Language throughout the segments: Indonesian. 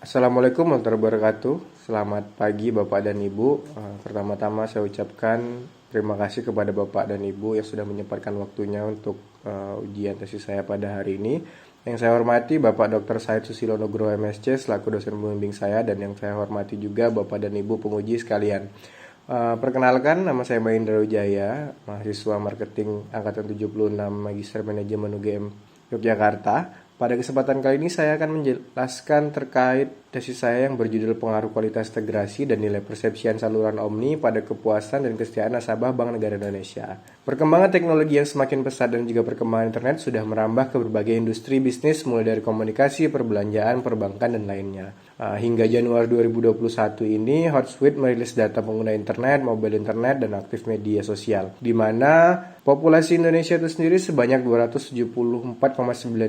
Assalamualaikum warahmatullahi wabarakatuh. Selamat pagi Bapak dan Ibu. Pertama-tama saya ucapkan terima kasih kepada Bapak dan Ibu yang sudah menyempatkan waktunya untuk ujian tesis saya pada hari ini. Yang saya hormati Bapak Dr. Said Susilo Nugroho MSc selaku dosen pembimbing saya, dan yang saya hormati juga Bapak dan Ibu penguji sekalian. Perkenalkan, nama saya Mahendra Wijaya, mahasiswa marketing angkatan 76 Magister Manajemen UGM Yogyakarta. Pada kesempatan kali ini saya akan menjelaskan terkait tesis saya yang berjudul Pengaruh Kualitas Integrasi dan Nilai Persepsian Saluran Omni pada Kepuasan dan Kesetiaan Nasabah Bank Negara Indonesia. Perkembangan teknologi yang semakin pesat dan juga perkembangan internet sudah merambah ke berbagai industri bisnis, mulai dari komunikasi, perbelanjaan, perbankan, dan lainnya. Hingga Januari 2021 ini, Hotsuite merilis data pengguna internet, mobile internet, dan aktif media sosial, di mana populasi Indonesia itu sendiri sebanyak 274,9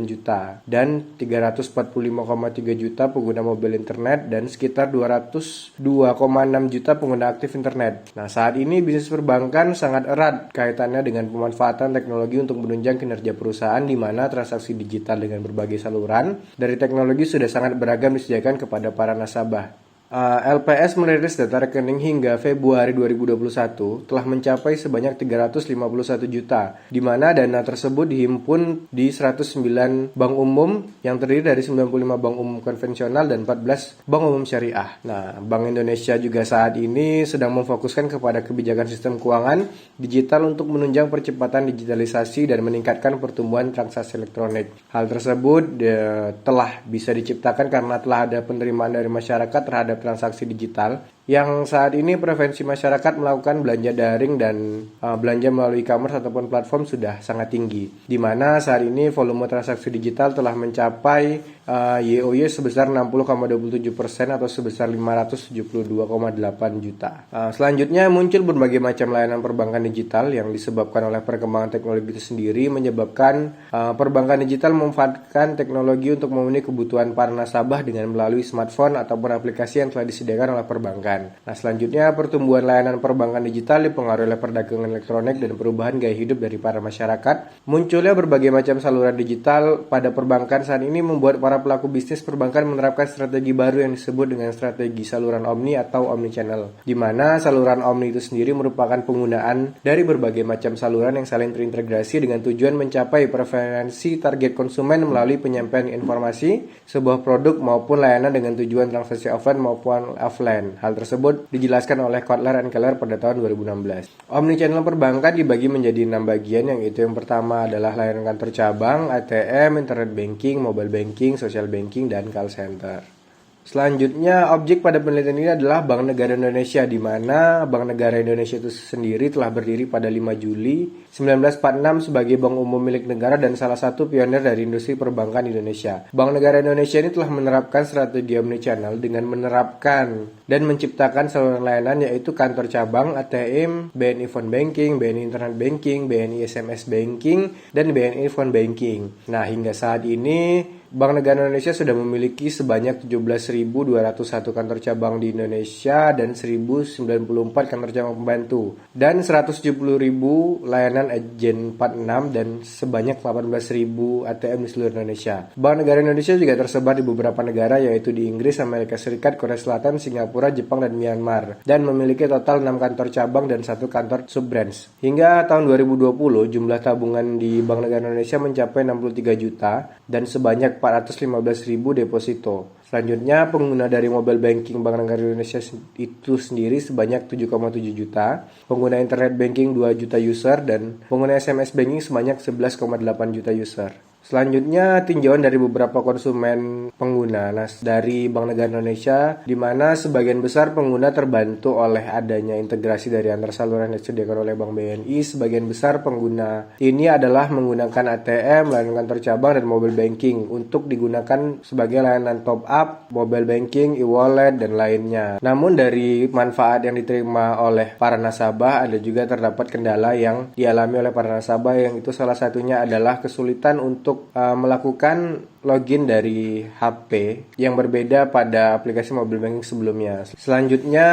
juta dan 345,3 juta pengguna mobile internet dan sekitar 202,6 juta pengguna aktif internet. Nah, saat ini bisnis perbankan sangat erat kaitannya dengan pemanfaatan teknologi untuk menunjang kinerja perusahaan, di mana transaksi digital dengan berbagai saluran dari teknologi sudah sangat beragam disediakan kepada para nasabah. LPS merilis data rekening hingga Februari 2021 telah mencapai sebanyak 351 juta, di mana dana tersebut dihimpun di 109 bank umum yang terdiri dari 95 bank umum konvensional dan 14 bank umum syariah. Nah, Bank Indonesia juga saat ini sedang memfokuskan kepada kebijakan sistem keuangan digital untuk menunjang percepatan digitalisasi dan meningkatkan pertumbuhan transaksi elektronik. Hal tersebut telah bisa diciptakan karena telah ada penerimaan dari masyarakat terhadap transaksi digital, yang saat ini preferensi masyarakat melakukan belanja daring dan belanja melalui e-commerce ataupun platform sudah sangat tinggi, di mana saat ini volume transaksi digital telah mencapai YoY sebesar 60,27% atau sebesar 572,8 juta. Selanjutnya muncul berbagai macam layanan perbankan digital yang disebabkan oleh perkembangan teknologi itu sendiri, menyebabkan perbankan digital memanfaatkan teknologi untuk memenuhi kebutuhan para nasabah dengan melalui smartphone ataupun aplikasi yang telah disediakan oleh perbankan. Nah, selanjutnya pertumbuhan layanan perbankan digital dipengaruhi oleh perdagangan elektronik dan perubahan gaya hidup dari para masyarakat. Munculnya berbagai macam saluran digital pada perbankan saat ini membuat para pelaku bisnis perbankan menerapkan strategi baru yang disebut dengan strategi saluran omni atau omnichannel, di mana saluran omni itu sendiri merupakan penggunaan dari berbagai macam saluran yang saling terintegrasi dengan tujuan mencapai preferensi target konsumen melalui penyampaian informasi sebuah produk maupun layanan dengan tujuan transaksi offline maupun offline. Hal tersebut dijelaskan oleh Kotler and Keller pada tahun 2016. Omnichannel perbankan dibagi menjadi 6 bagian, yang itu yang pertama adalah layanan kantor cabang, ATM, internet banking, mobile banking, social banking, dan call center. Selanjutnya, objek pada penelitian ini adalah Bank Negara Indonesia, di mana Bank Negara Indonesia itu sendiri telah berdiri pada 5 Juli 1946 sebagai bank umum milik negara dan salah satu pionir dari industri perbankan Indonesia. Bank Negara Indonesia ini telah menerapkan strategi omnichannel dengan menerapkan dan menciptakan saluran layanan, yaitu kantor cabang, ATM, BNI Phone Banking, BNI Internet Banking, BNI SMS Banking, dan BNI Phone Banking. Nah, hingga saat ini Bank Negara Indonesia sudah memiliki sebanyak 17.201 kantor cabang di Indonesia dan 1.094 kantor cabang pembantu dan 170.000 layanan agen 46 dan sebanyak 18.000 ATM di seluruh Indonesia. Bank Negara Indonesia juga tersebar di beberapa negara, yaitu di Inggris, Amerika Serikat, Korea Selatan, Singapura, Jepang, dan Myanmar, dan memiliki total 6 kantor cabang dan 1 kantor sub-branch. Hingga tahun 2020, jumlah tabungan di Bank Negara Indonesia mencapai 63 juta dan sebanyak 415.000 deposito. Selanjutnya, pengguna dari mobile banking Bank Negara Indonesia itu sendiri sebanyak 7,7 juta, pengguna internet banking 2 juta user, dan pengguna SMS banking sebanyak 11,8 juta user. Selanjutnya, tinjauan dari beberapa konsumen pengguna dari Bank Negara Indonesia, di mana sebagian besar pengguna terbantu oleh adanya integrasi dari antar saluran yang disediakan oleh Bank BNI. Sebagian besar pengguna ini adalah menggunakan ATM, layanan kantor cabang, dan mobile banking untuk digunakan sebagai layanan top up, mobile banking, e-wallet, dan lainnya. Namun dari manfaat yang diterima oleh para nasabah, ada juga terdapat kendala yang dialami oleh para nasabah, yang itu salah satunya adalah kesulitan untuk untuk melakukan login dari HP yang berbeda pada aplikasi mobile banking sebelumnya. Selanjutnya,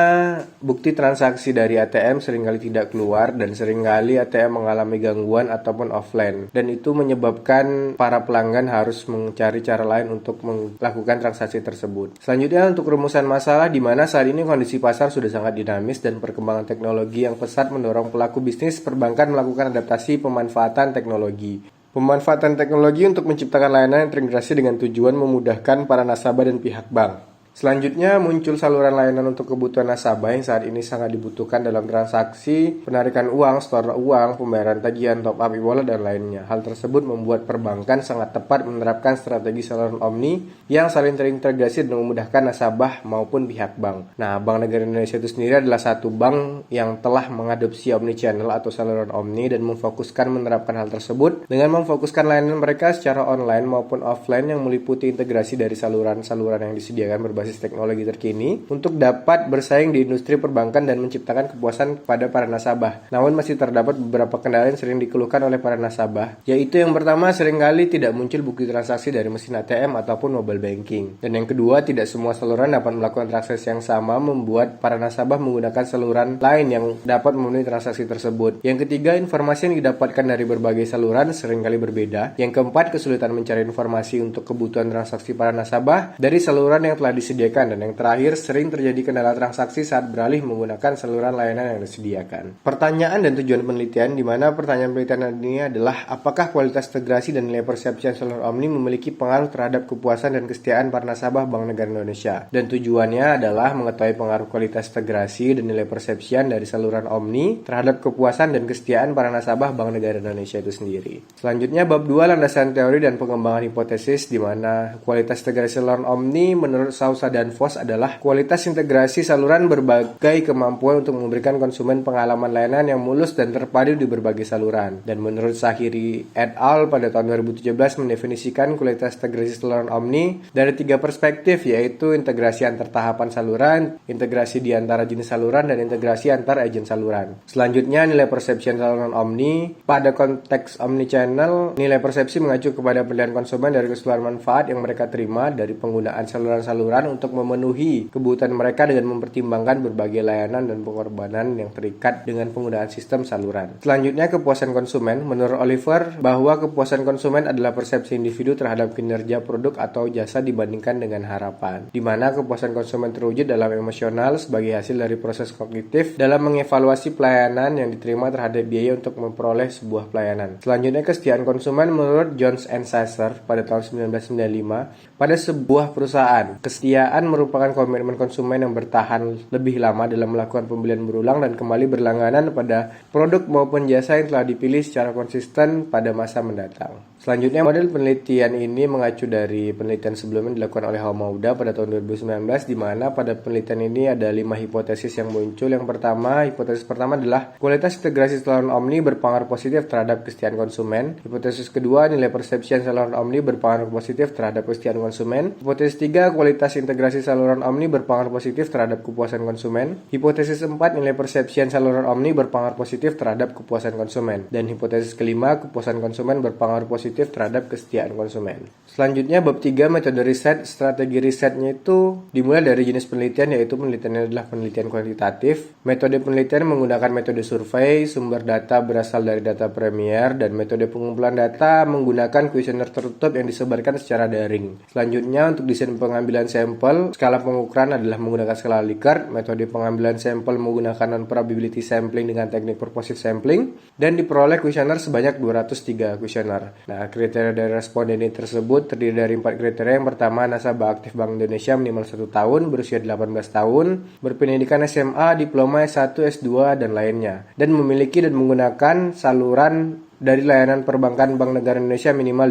bukti transaksi dari ATM seringkali tidak keluar dan seringkali ATM mengalami gangguan ataupun offline. Dan itu menyebabkan para pelanggan harus mencari cara lain untuk melakukan transaksi tersebut. Selanjutnya, untuk rumusan masalah di mana saat ini kondisi pasar sudah sangat dinamis dan perkembangan teknologi yang pesat mendorong pelaku bisnis perbankan melakukan adaptasi pemanfaatan teknologi. Pemanfaatan teknologi untuk menciptakan layanan yang terintegrasi dengan tujuan memudahkan para nasabah dan pihak bank. Selanjutnya muncul saluran layanan untuk kebutuhan nasabah yang saat ini sangat dibutuhkan dalam transaksi, penarikan uang, setor uang, pembayaran tagihan, top up e-wallet, dan lainnya. Hal tersebut membuat perbankan sangat tepat menerapkan strategi saluran omni yang saling terintegrasi dan memudahkan nasabah maupun pihak bank. Nah, Bank Negara Indonesia itu sendiri adalah satu bank yang telah mengadopsi omni-channel atau saluran omni dan memfokuskan menerapkan hal tersebut dengan memfokuskan layanan mereka secara online maupun offline yang meliputi integrasi dari saluran-saluran yang disediakan berbasis teknologi terkini untuk dapat bersaing di industri perbankan dan menciptakan kepuasan kepada para nasabah. Namun masih terdapat beberapa kendala yang sering dikeluhkan oleh para nasabah, yaitu yang pertama, seringkali tidak muncul bukti transaksi dari mesin ATM ataupun mobile banking. Dan yang kedua, tidak semua saluran dapat melakukan transaksi yang sama, membuat para nasabah menggunakan saluran lain yang dapat memenuhi transaksi tersebut. Yang ketiga, informasi yang didapatkan dari berbagai saluran seringkali berbeda. Yang keempat, kesulitan mencari informasi untuk kebutuhan transaksi para nasabah dari saluran yang telah disediakan. Dan yang terakhir, sering terjadi kendala transaksi saat beralih menggunakan saluran layanan yang disediakan. Pertanyaan dan tujuan penelitian, di mana pertanyaan penelitian ini adalah apakah kualitas integrasi dan nilai persepsi saluran omni memiliki pengaruh terhadap kepuasan dan kesetiaan para nasabah Bank Negara Indonesia. Dan tujuannya adalah mengetahui pengaruh kualitas integrasi dan nilai persepsian dari saluran omni terhadap kepuasan dan kesetiaan para nasabah Bank Negara Indonesia itu sendiri. Selanjutnya, bab 2, landasan teori dan pengembangan hipotesis, di mana kualitas integrasi saluran omni menurut Sousa dan Vos adalah kualitas integrasi saluran berbagai kemampuan untuk memberikan konsumen pengalaman layanan yang mulus dan terpadu di berbagai saluran. Dan menurut Sahiri et al. Pada tahun 2017 mendefinisikan kualitas integrasi saluran omni dari 3 perspektif, yaitu integrasi antar tahapan saluran, integrasi di antara jenis saluran, dan integrasi antar agen saluran. Selanjutnya, nilai persepsi saluran omni. Pada konteks omnichannel, nilai persepsi mengacu kepada penilaian konsumen dari keseluruhan manfaat yang mereka terima dari penggunaan saluran-saluran untuk memenuhi kebutuhan mereka dengan mempertimbangkan berbagai layanan dan pengorbanan yang terikat dengan penggunaan sistem saluran. Selanjutnya, kepuasan konsumen. Menurut Oliver, bahwa kepuasan konsumen adalah persepsi individu terhadap kinerja produk atau jasa dibandingkan dengan harapan, di mana kepuasan konsumen terwujud dalam emosional sebagai hasil dari proses kognitif dalam mengevaluasi pelayanan yang diterima terhadap biaya untuk memperoleh sebuah pelayanan. Selanjutnya, kesetiaan konsumen. Menurut Jones and Sasser pada tahun 1995, pada sebuah perusahaan, kesetiaan merupakan komitmen konsumen yang bertahan lebih lama dalam melakukan pembelian berulang dan kembali berlangganan pada produk maupun jasa yang telah dipilih secara konsisten pada masa mendatang. Selanjutnya, model penelitian ini mengacu dari penelitian sebelumnya dilakukan oleh Hamauda pada tahun 2019, di mana pada penelitian ini ada 5 hipotesis yang muncul. Yang pertama, hipotesis pertama adalah kualitas integrasi saluran omni berpengaruh positif terhadap kesetiaan konsumen. Hipotesis kedua, nilai persepsi saluran omni berpengaruh positif terhadap kesetiaan konsumen. Hipotesis 3, kualitas integrasi saluran omni berpengaruh positif terhadap kepuasan konsumen. Hipotesis 4, nilai persepsi saluran omni berpengaruh positif terhadap kepuasan konsumen. Dan hipotesis kelima, kepuasan konsumen berpengaruh positif terhadap kesetiaan konsumen. Selanjutnya, bab 3, metode riset. Strategi risetnya itu dimulai dari jenis penelitian, yaitu penelitiannya adalah penelitian kuantitatif. Metode penelitian menggunakan metode survei, sumber data berasal dari data Premier, dan metode pengumpulan data menggunakan kuesioner tertutup yang disebarkan secara daring. Selanjutnya, untuk desain pengambilan sampel, skala pengukuran adalah menggunakan skala Likert. Metode pengambilan sampel menggunakan non-probability sampling dengan teknik purposive sampling, dan diperoleh kuesioner sebanyak 203 kuesioner. Nah, kriteria dari responden ini tersebut terdiri dari 4 kriteria. Yang pertama, nasabah aktif Bank Indonesia minimal 1 tahun, berusia 18 tahun, berpendidikan SMA, diploma S1, S2, dan lainnya, dan memiliki dan menggunakan saluran dari layanan perbankan Bank Negara Indonesia minimal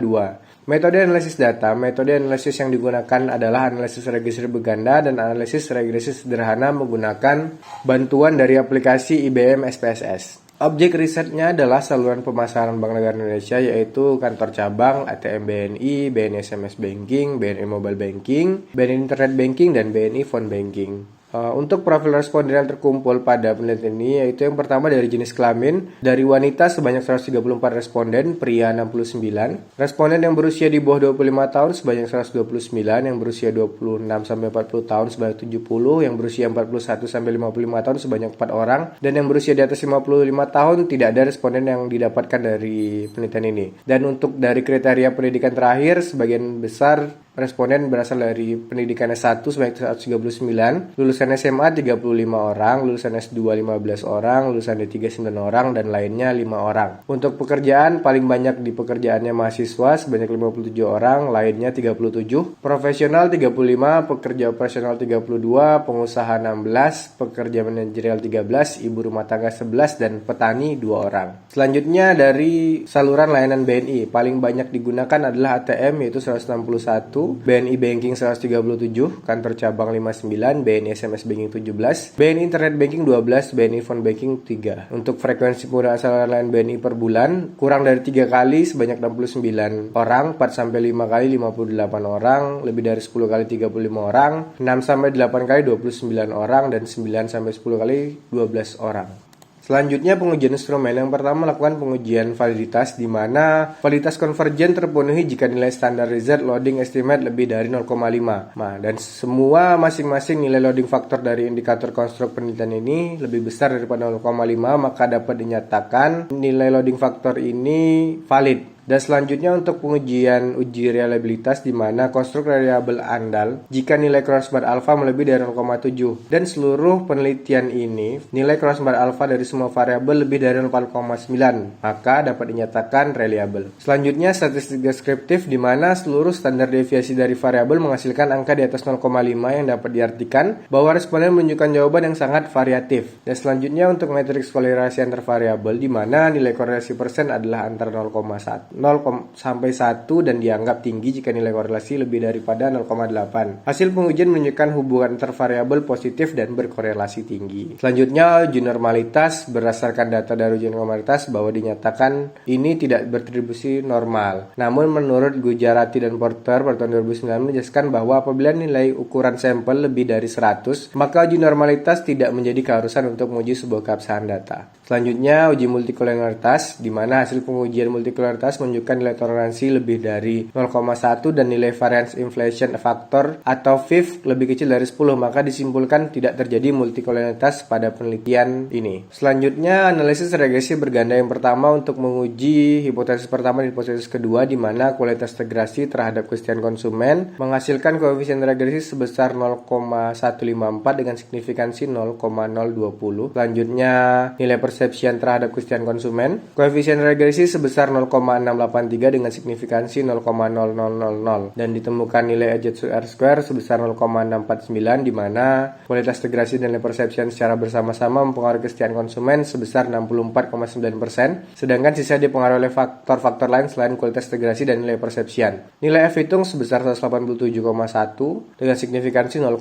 2. Metode analisis data. Metode analisis yang digunakan adalah analisis regresi berganda dan analisis regresi sederhana menggunakan bantuan dari aplikasi IBM SPSS. Objek risetnya adalah saluran pemasaran Bank Negara Indonesia, yaitu kantor cabang, ATM BNI SMS Banking, BNI Mobile Banking, BNI Internet Banking, dan BNI Phone Banking. Untuk profil responden yang terkumpul pada penelitian ini yaitu yang pertama dari jenis kelamin. Dari wanita sebanyak 134 responden, pria 69. Responden yang berusia di bawah 25 tahun sebanyak 129, yang berusia 26 sampai 40 tahun sebanyak 70, yang berusia 41 sampai 55 tahun sebanyak 4 orang, dan yang berusia di atas 55 tahun tidak ada responden yang didapatkan dari penelitian ini. Dan untuk dari kriteria pendidikan terakhir, sebagian besar responden berasal dari pendidikan S1 sebanyak 139, lulusan SMA 35 orang, lulusan S2 15 orang, lulusan D3 9 orang, dan lainnya 5 orang. Untuk pekerjaan, paling banyak di pekerjaannya mahasiswa sebanyak 57 orang, lainnya 37, profesional 35, pekerja operasional 32, pengusaha 16, pekerja manajerial 13, ibu rumah tangga 11, dan petani 2 orang. Selanjutnya dari saluran layanan BNI, paling banyak digunakan adalah ATM yaitu 161, BNI Banking 137, kantor cabang 59, BNI SMS Banking 17, BNI Internet Banking 12, BNI Phone Banking 3. Untuk frekuensi penggunaan saluran layanan BNI per bulan, kurang dari 3 kali sebanyak 69 orang, 4 sampai 5 kali 58 orang, lebih dari 10 kali 35 orang, 6 sampai 8 kali 29 orang, dan 9 sampai 10 kali 12 orang. Selanjutnya pengujian instrumen. Yang pertama melakukan pengujian validitas di mana validitas konvergen terpenuhi jika nilai standar result loading estimate lebih dari 0,5. Nah, dan semua masing-masing nilai loading faktor dari indikator konstruk penelitian ini lebih besar daripada 0,5, maka dapat dinyatakan nilai loading faktor ini valid. Dan selanjutnya untuk pengujian uji reliabilitas di mana konstruk variabel andal jika nilai crossbar alfa melebihi dari 0,7 dan seluruh penelitian ini nilai crossbar alfa dari semua variabel lebih dari 0,9 maka dapat dinyatakan reliable. Selanjutnya statistik deskriptif di mana seluruh standar deviasi dari variabel menghasilkan angka di atas 0,5 yang dapat diartikan bahwa responden menunjukkan jawaban yang sangat variatif. Dan selanjutnya untuk matriks korelasi antar variabel di mana nilai korelasi persen adalah antara 0,1 sampai 1 dan dianggap tinggi jika nilai korelasi lebih daripada 0,8. Hasil pengujian menunjukkan hubungan antar variabel positif dan berkorelasi tinggi. Selanjutnya uji normalitas berdasarkan data dari uji normalitas bahwa dinyatakan ini tidak berdistribusi normal. Namun menurut Gujarati dan Porter pada tahun 2009 menjelaskan bahwa apabila nilai ukuran sampel lebih dari 100 maka uji normalitas tidak menjadi keharusan untuk menguji sebuah keabsahan data. Selanjutnya uji multikolonialitas di mana hasil pengujian multikolonialitas menunjukkan nilai toleransi lebih dari 0,1 dan nilai variance inflation factor atau VIF lebih kecil dari 10 maka disimpulkan tidak terjadi multikolonialitas pada penelitian ini. Selanjutnya analisis regresi berganda yang pertama untuk menguji hipotesis pertama dan hipotesis kedua di mana kualitas integrasi terhadap kesetiaan konsumen menghasilkan koefisien regresi sebesar 0,154 dengan signifikansi 0,020. Selanjutnya nilai persepsian terhadap kesetiaan konsumen koefisien regresi sebesar 0,683 dengan signifikansi 0,0000 dan ditemukan nilai AZ/R² sebesar 0,649 di mana kualitas integrasi dan nilai persepsian secara bersama-sama mempengaruhi kesetiaan konsumen sebesar 64,9%, sedangkan sisa dipengaruhi oleh faktor-faktor lain selain kualitas integrasi dan nilai persepsian. Nilai F hitung sebesar 187,1 dengan signifikansi 0,000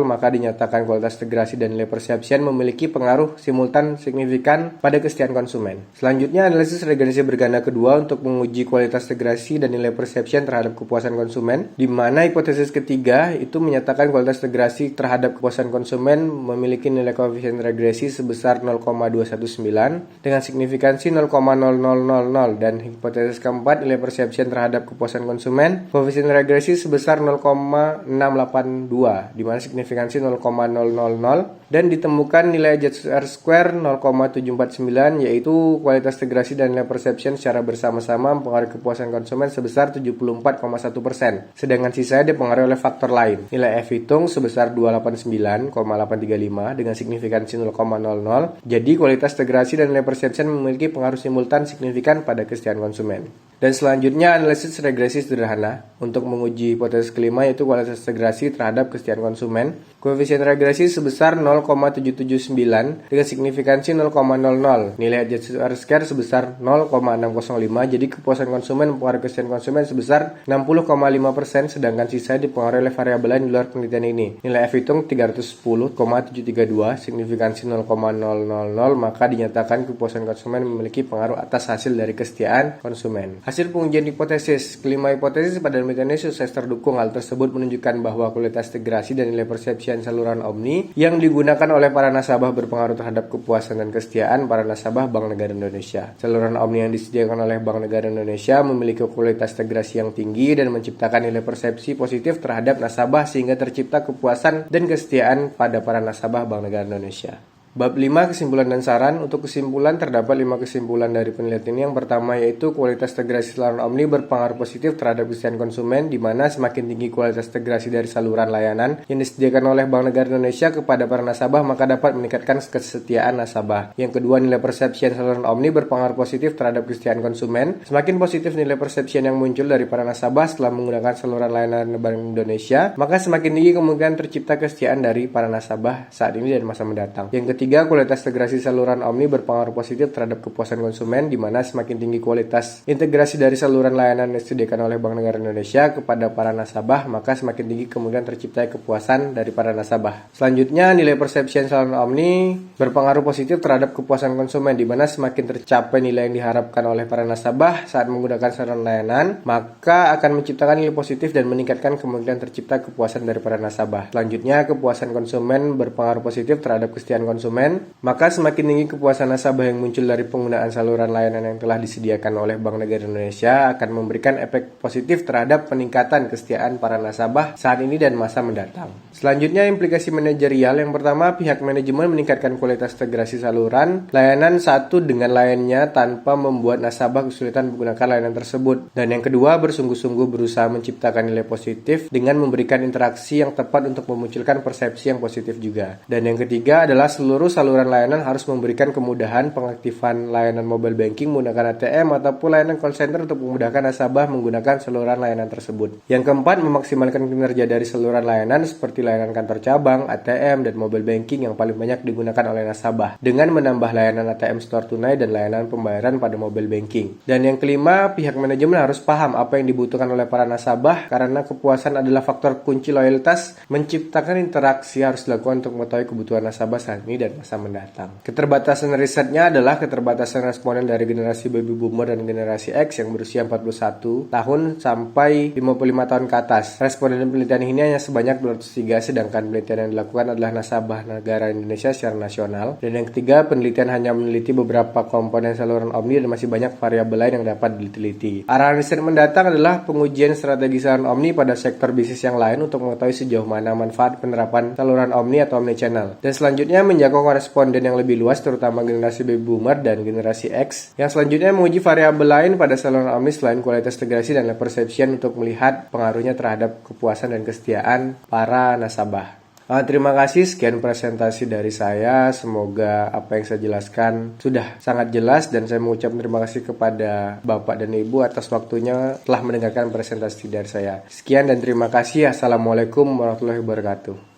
maka dinyatakan kualitas integrasi dan nilai persepsian memiliki pengaruh simultan signifikan pada kesetiaan konsumen. Selanjutnya analisis regresi berganda kedua untuk menguji kualitas integrasi dan nilai persepsian terhadap kepuasan konsumen, di mana hipotesis ketiga itu menyatakan kualitas integrasi terhadap kepuasan konsumen memiliki nilai koefisien regresi sebesar 0,219 dengan signifikansi 0,0000 dan hipotesis keempat nilai persepsian terhadap kepuasan konsumen koefisien regresi sebesar 0,682 di mana signifikansi 0,000 dan ditemukan nilai AZ/R² 0,749 yaitu kualitas integrasi dan nilai persepsian secara bersama-sama mempengaruhi kepuasan konsumen sebesar 74,1%, sedangkan sisanya dipengaruhi oleh faktor lain. Nilai F hitung sebesar 289,835 dengan signifikansi 0,00. Jadi kualitas integrasi dan nilai persepsian memiliki pengaruh simultan signifikan pada kesetiaan konsumen. Dan selanjutnya analisis regresi sederhana untuk menguji hipotesis kelima yaitu kualitas integrasi terhadap kesetiaan konsumen. Koefisien regresi sebesar 0,779 dengan signifikansi 0,00. Nilai AZ/R² sebesar 0,605. Jadi kepuasan konsumen mempengaruhi kesetiaan konsumen sebesar 60,5%, sedangkan sisa dipengaruhi oleh variabel lain di luar penelitian ini. Nilai F hitung 310,732, signifikansi 0,000 maka dinyatakan kepuasan konsumen memiliki pengaruh atas hasil dari kesetiaan konsumen. Hasil pengujian hipotesis. Kelima hipotesis pada penelitian ini sukses terdukung. Hal tersebut menunjukkan bahwa kualitas integrasi dan nilai persepsian saluran Omni yang digunakan oleh para nasabah berpengaruh terhadap kepuasan dan kesetiaan para nasabah Bank Negara Indonesia. Saluran Omni yang disediakan oleh Bank Negara Indonesia memiliki kualitas integrasi yang tinggi dan menciptakan nilai persepsi positif terhadap nasabah sehingga tercipta kepuasan dan kesetiaan pada para nasabah Bank Negara Indonesia. Bab 5 kesimpulan dan saran. Untuk kesimpulan terdapat 5 kesimpulan dari penelitian ini. Yang pertama yaitu kualitas integrasi saluran Omni berpengaruh positif terhadap kesetiaan konsumen, di mana semakin tinggi kualitas integrasi dari saluran layanan yang disediakan oleh Bank Negara Indonesia kepada para nasabah maka dapat meningkatkan kesetiaan nasabah. Yang kedua, nilai persepsian saluran Omni berpengaruh positif terhadap kesetiaan konsumen. Semakin positif nilai persepsian yang muncul dari para nasabah setelah menggunakan saluran layanan Bank Indonesia, maka semakin tinggi kemungkinan tercipta kesetiaan dari para nasabah saat ini dan masa mendatang. Yang ketiga, kualitas integrasi saluran Omni berpengaruh positif terhadap kepuasan konsumen, di mana semakin tinggi kualitas integrasi dari saluran layanan yang disediakan oleh Bank Negara Indonesia kepada para nasabah, maka semakin tinggi kemungkinan tercipta kepuasan dari para nasabah. Selanjutnya, nilai persepsian saluran Omni berpengaruh positif terhadap kepuasan konsumen, di mana semakin tercapai nilai yang diharapkan oleh para nasabah saat menggunakan saluran layanan, maka akan menciptakan nilai positif dan meningkatkan kemungkinan tercipta kepuasan dari para nasabah. Selanjutnya, kepuasan konsumen berpengaruh positif terhadap kesetiaan konsumen, maka semakin tinggi kepuasan nasabah yang muncul dari penggunaan saluran layanan yang telah disediakan oleh Bank Negara Indonesia akan memberikan efek positif terhadap peningkatan kesetiaan para nasabah saat ini dan masa mendatang. Selanjutnya, implikasi manajerial. Yang pertama, pihak manajemen meningkatkan kualitas integrasi saluran layanan satu dengan lainnya tanpa membuat nasabah kesulitan menggunakan layanan tersebut. Dan yang kedua, bersungguh-sungguh berusaha menciptakan nilai positif dengan memberikan interaksi yang tepat untuk memunculkan persepsi yang positif juga. Dan yang ketiga adalah seluruh saluran layanan harus memberikan kemudahan pengaktifan layanan mobile banking menggunakan ATM ataupun layanan call center untuk memudahkan nasabah menggunakan saluran layanan tersebut. Yang keempat, memaksimalkan kinerja dari saluran layanan seperti layanan kantor cabang, ATM, dan mobile banking yang paling banyak digunakan oleh nasabah dengan menambah layanan ATM store tunai dan layanan pembayaran pada mobile banking. Dan yang kelima, pihak manajemen harus paham apa yang dibutuhkan oleh para nasabah karena kepuasan adalah faktor kunci loyalitas. Menciptakan interaksi harus dilakukan untuk mengetahui kebutuhan nasabah saat ini dan masa mendatang. Keterbatasan risetnya adalah keterbatasan responden dari generasi baby boomer dan generasi X yang berusia 41 tahun sampai 55 tahun ke atas. Responden penelitian ini hanya sebanyak 203, sedangkan penelitian yang dilakukan adalah nasabah negara Indonesia secara nasional. Dan yang ketiga, penelitian hanya meneliti beberapa komponen saluran Omni dan masih banyak variabel lain yang dapat diteliti. Arahan riset mendatang adalah pengujian strategi saluran Omni pada sektor bisnis yang lain untuk mengetahui sejauh mana manfaat penerapan saluran Omni atau omnichannel. Dan selanjutnya menjangkau responden yang lebih luas, terutama generasi baby boomer dan generasi X. Yang selanjutnya menguji variabel lain pada saluran Omni selain kualitas integrasi dan persepsian untuk melihat pengaruhnya terhadap kepuasan dan kesetiaan para nasabah. Terima kasih, sekian presentasi dari saya. Semoga apa yang saya jelaskan sudah sangat jelas dan saya mengucapkan terima kasih kepada Bapak dan Ibu atas waktunya telah mendengarkan presentasi dari saya. Sekian dan terima kasih. Assalamualaikum warahmatullahi wabarakatuh.